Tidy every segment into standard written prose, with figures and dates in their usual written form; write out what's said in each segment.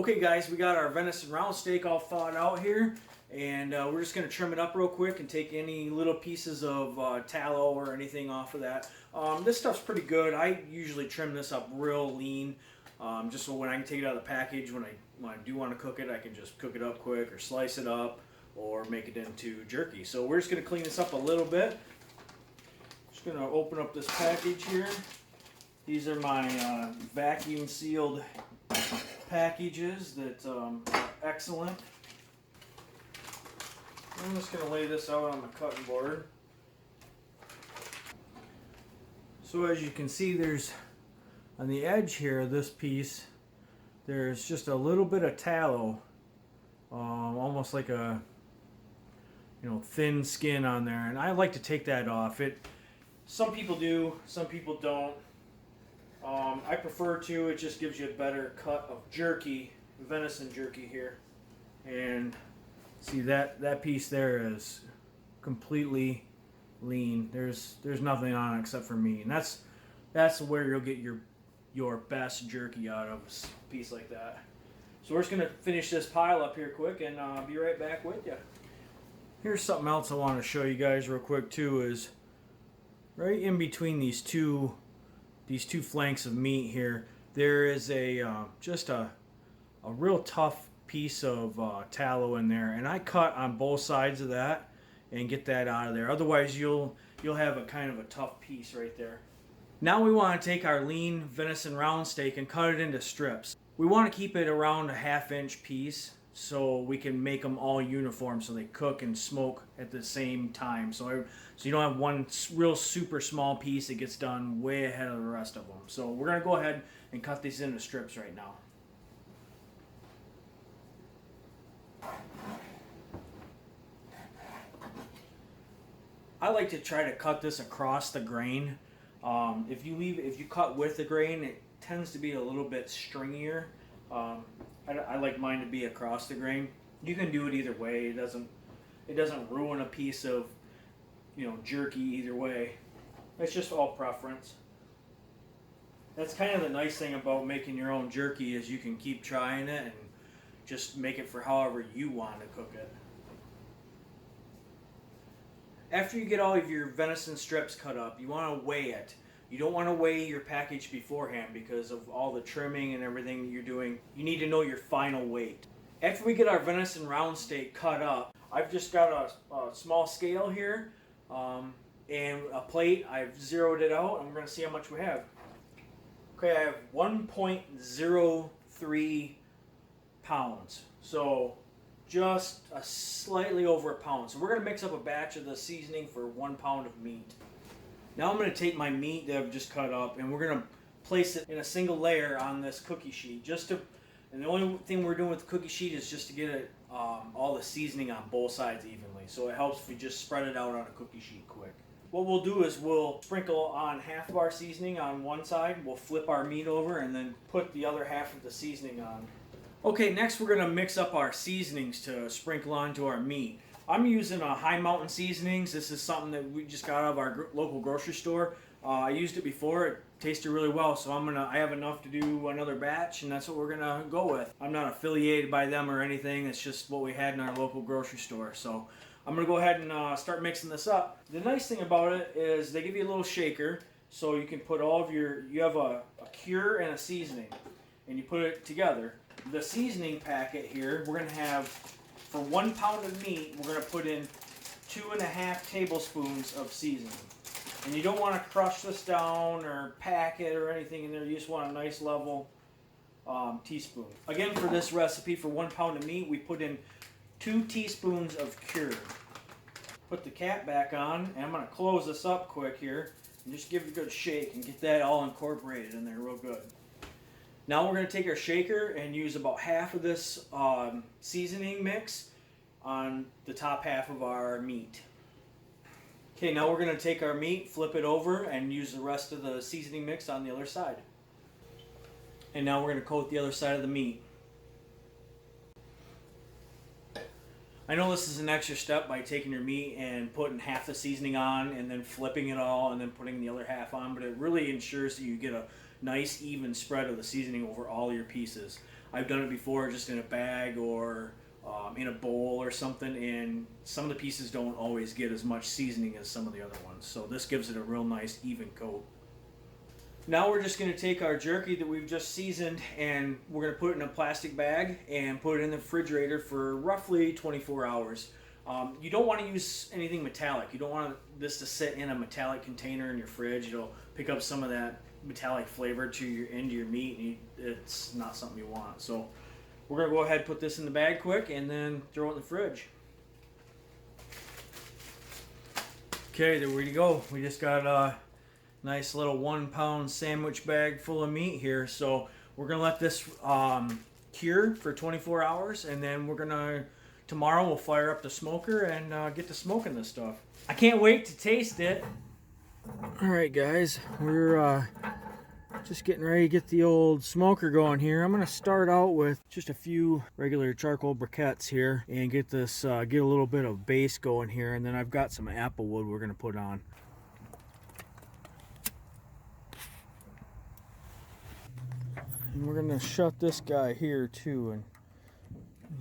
Okay guys, we got our venison round steak all thawed out here, and we're just going to trim it up real quick and take any little pieces of tallow or anything off of that. This stuff's pretty good. I usually trim this up real lean, just so when I can take it out of the package, when I do want to cook it, I can just cook it up quick or slice it up or make it into jerky. So we're just going to clean this up a little bit. Just going to open up this package here. These are my vacuum sealed packages that are excellent. I'm just going to lay this out on the cutting board. So as you can see, there's on the edge here of this piece, there's just a little bit of tallow, almost like a thin skin on there, and I like to take that off. Some people do, some people don't. I prefer to. It just gives you a better cut of jerky, venison jerky here. And see that piece there is completely lean. There's nothing on it except for meat, and that's where you'll get your best jerky out of a piece like that. So we're just gonna finish this pile up here quick, and I'll be right back with you. Here's something else I want to show you guys real quick too. Is right in between these two flanks of meat here, there is just a real tough piece of tallow in there, and I cut on both sides of that and get that out of there. Otherwise you'll have a kind of a tough piece right there. Now we want to take our lean venison round steak and cut it into strips. We want to keep it around a 1/2 inch piece so we can make them all uniform so they cook and smoke at the same time. So you don't have one real super small piece that gets done way ahead of the rest of them. So we're going to go ahead and cut these into strips right now. I like to try to cut this across the grain. If you cut with the grain, it tends to be a little bit stringier. I like mine to be across the grain. You can do it either way. It doesn't ruin a piece of jerky either way. It's just all preference. That's kind of the nice thing about making your own jerky, is you can keep trying it and just make it for however you want to cook it. After you get all of your venison strips cut up, you want to weigh it. You don't want to weigh your package beforehand because of all the trimming and everything that you're doing. You need to know your final weight. After we get our venison round steak cut up, I've just got a small scale here and a plate. I've zeroed it out, and we're going to see how much we have. Okay, I have 1.03 pounds. So just slightly over a pound. So we're going to mix up a batch of the seasoning for 1 pound of meat. Now I'm going to take my meat that I've just cut up, and we're going to place it in a single layer on this cookie sheet. And the only thing we're doing with the cookie sheet is just to get it all the seasoning on both sides evenly. So it helps if we just spread it out on a cookie sheet quick. What we'll do is we'll sprinkle on half of our seasoning on one side. We'll flip our meat over and then put the other half of the seasoning on. Okay, next we're going to mix up our seasonings to sprinkle onto our meat. I'm using High Mountain seasonings. This is something that we just got out of our local grocery store. I used it before. It tasted really well, so I have enough to do another batch, and that's what we're gonna go with. I'm not affiliated by them or anything. It's just what we had in our local grocery store. So I'm gonna go ahead and start mixing this up. The nice thing about it is they give you a little shaker, so you can put all of you have a cure and a seasoning, and you put it together. The seasoning packet here, we're gonna have, for 1 pound of meat, we're going to put in 2.5 tablespoons of seasoning. And you don't want to crush this down or pack it or anything in there. You just want a nice level teaspoon. Again, for this recipe, for 1 pound of meat, we put in 2 teaspoons of cure. Put the cap back on, and I'm going to close this up quick here and just give it a good shake and get that all incorporated in there real good. Now we're going to take our shaker and use about half of this seasoning mix on the top half of our meat. Okay, now we're going to take our meat, flip it over, and use the rest of the seasoning mix on the other side. And now we're going to coat the other side of the meat. I know this is an extra step by taking your meat and putting half the seasoning on and then flipping it all and then putting the other half on, but it really ensures that you get a nice even spread of the seasoning over all your pieces. I've done it before just in a bag or in a bowl or something, and some of the pieces don't always get as much seasoning as some of the other ones. So this gives it a real nice even coat. Now we're just going to take our jerky that we've just seasoned and we're going to put it in a plastic bag and put it in the refrigerator for roughly 24 hours. You don't want to use anything metallic. You don't want this to sit in a metallic container in your fridge. It'll pick up some of that metallic flavor into your meat, and it's not something you want. So we're going to go ahead and put this in the bag quick and then throw it in the fridge. Okay, there we go. We just got a nice little 1 pound sandwich bag full of meat here. So we're going to let this cure for 24 hours, and then tomorrow we'll fire up the smoker and get to smoking this stuff. I can't wait to taste it. Alright guys, we're just getting ready to get the old smoker going here. I'm going to start out with just a few regular charcoal briquettes here and get a little bit of base going here, and then I've got some apple wood we're going to put on. And we're going to shut this guy here too and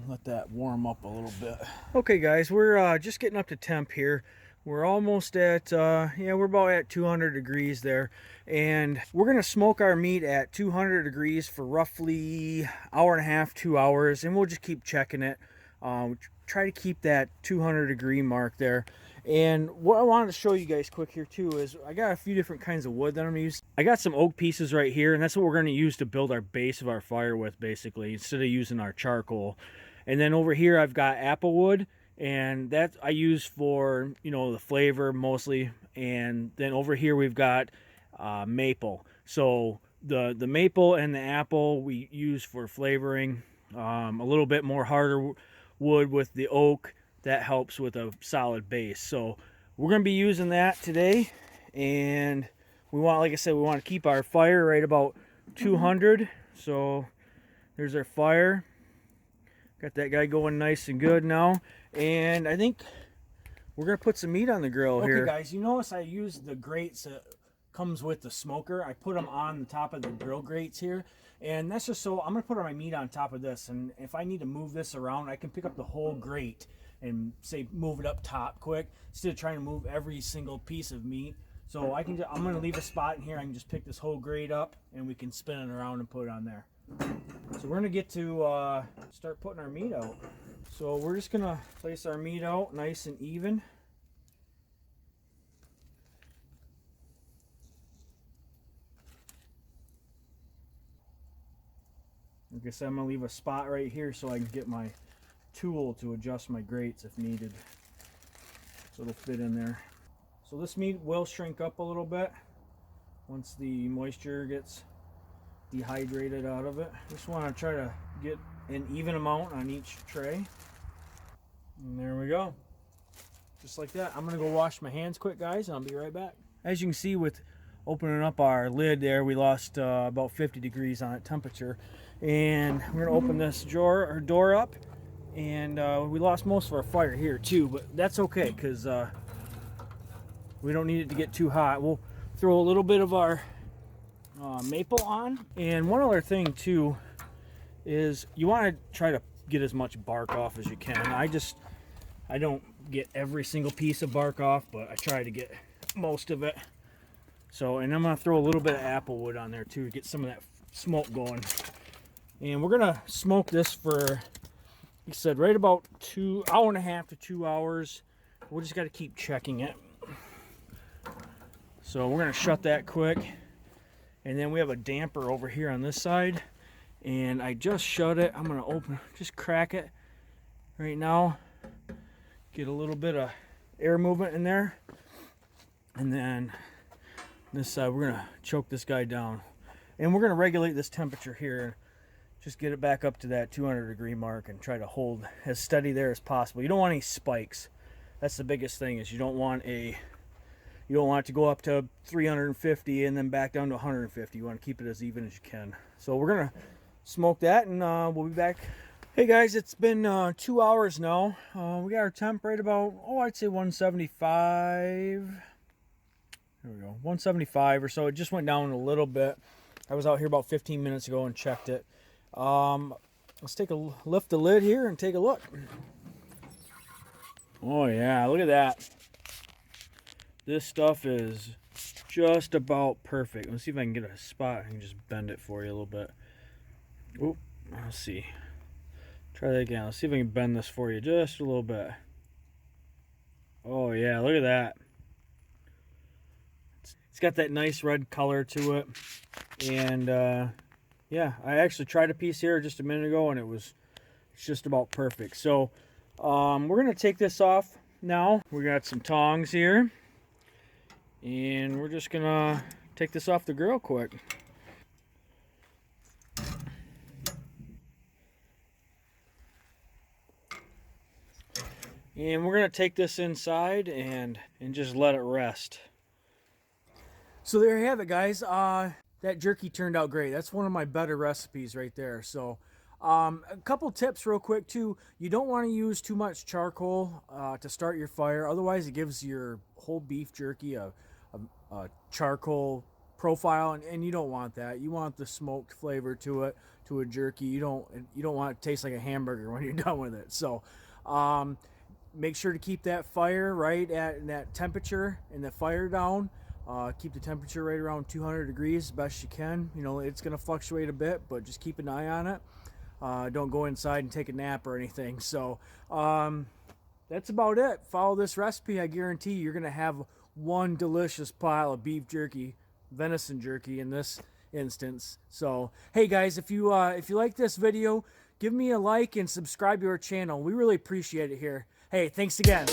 let that warm up a little bit. Okay guys, we're just getting up to temp here. We're almost at, we're about at 200 degrees there. And we're going to smoke our meat at 200 degrees for roughly hour and a half, 2 hours. And we'll just keep checking it. Try to keep that 200 degree mark there. And what I wanted to show you guys quick here too is I got a few different kinds of wood that I'm using. I got some oak pieces right here, and that's what we're going to use to build our base of our fire with, basically, instead of using our charcoal. And then over here I've got apple wood, and that I use for, the flavor mostly. And then over here we've got maple. So the maple and the apple we use for flavoring. A little bit more harder wood with the oak. That helps with a solid base. So we're going to be using that today, and like I said, we want to keep our fire right about 200. So there's our fire. Got that guy going nice and good now, and I think we're going to put some meat on the grill here. Okay guys, you notice I used the grates that comes with the smoker. I put them on the top of the grill grates here, and that's just so I'm going to put my meat on top of this, and if I need to move this around, I can pick up the whole grate and say move it up top quick instead of trying to move every single piece of meat. So I'm going to leave a spot in here. I can just pick this whole grate up and we can spin it around and put it on there. So we're going to get to start putting our meat out. So we're just going to place our meat out nice and even. Like I said, I'm going to leave a spot right here so I can get my tool to adjust my grates if needed, so it'll fit in there. So this meat will shrink up a little bit once the moisture gets dehydrated out of it. Just want to try to get an even amount on each tray, and there we go, just like that. I'm gonna go wash my hands quick guys, and I'll be right back. As you can see, with opening up our lid there, we lost about 50 degrees on it temperature, and we're gonna open this door up. And we lost most of our fire here too, but that's okay because we don't need it to get too hot. We'll throw a little bit of our maple on. And one other thing too is you want to try to get as much bark off as you can. I don't get every single piece of bark off, but I try to get most of it. So, and I'm going to throw a little bit of apple wood on there too to get some of that smoke going. And we're going to smoke this for, like I said, right about hour and a half to 2 hours. We just got to keep checking it. So we're going to shut that quick. And then we have a damper over here on this side. And I just shut it. I'm going to just crack it right now. Get a little bit of air movement in there. And then this side, we're going to choke this guy down. And we're going to regulate this temperature here. Just get it back up to that 200 degree mark and try to hold as steady there as possible. You don't want any spikes. That's the biggest thing, is you don't want it to go up to 350 and then back down to 150. You want to keep it as even as you can. So we're gonna smoke that, and we'll be back. Hey guys, it's been 2 hours now. We got our temp right about, I'd say 175. There we go, 175 or so. It just went down a little bit. I was out here about 15 minutes ago and checked it. Let's lift the lid here and take a look. Oh yeah, look at that. This stuff is just about perfect. Let's see if I can get a spot. I can just bend it for you a little bit. Oop, let's see. Try that again. Let's see if I can bend this for you just a little bit. Oh yeah, look at that. It's got that nice red color to it. And yeah, I actually tried a piece here just a minute ago and it's just about perfect. So we're gonna take this off now. We got some tongs here. And we're just gonna take this off the grill quick. And we're gonna take this inside and just let it rest. So there you have it, guys. That jerky turned out great. That's one of my better recipes right there. So a couple tips real quick too. You don't want to use too much charcoal to start your fire. Otherwise it gives your whole beef jerky a charcoal profile, and you don't want that. You want the smoked flavor to it, to a jerky. You don't want it to taste like a hamburger when you're done with it. So make sure to keep that fire right at that temperature and the fire down. Keep the temperature right around 200 degrees as best you can. You know, it's going to fluctuate a bit, but just keep an eye on it. Don't go inside and take a nap or anything. So that's about it. Follow this recipe. I guarantee you're going to have one delicious pile of beef jerky, venison jerky in this instance. So hey guys, if you like this video, give me a like and subscribe to our channel. We really appreciate it here. Hey, thanks again.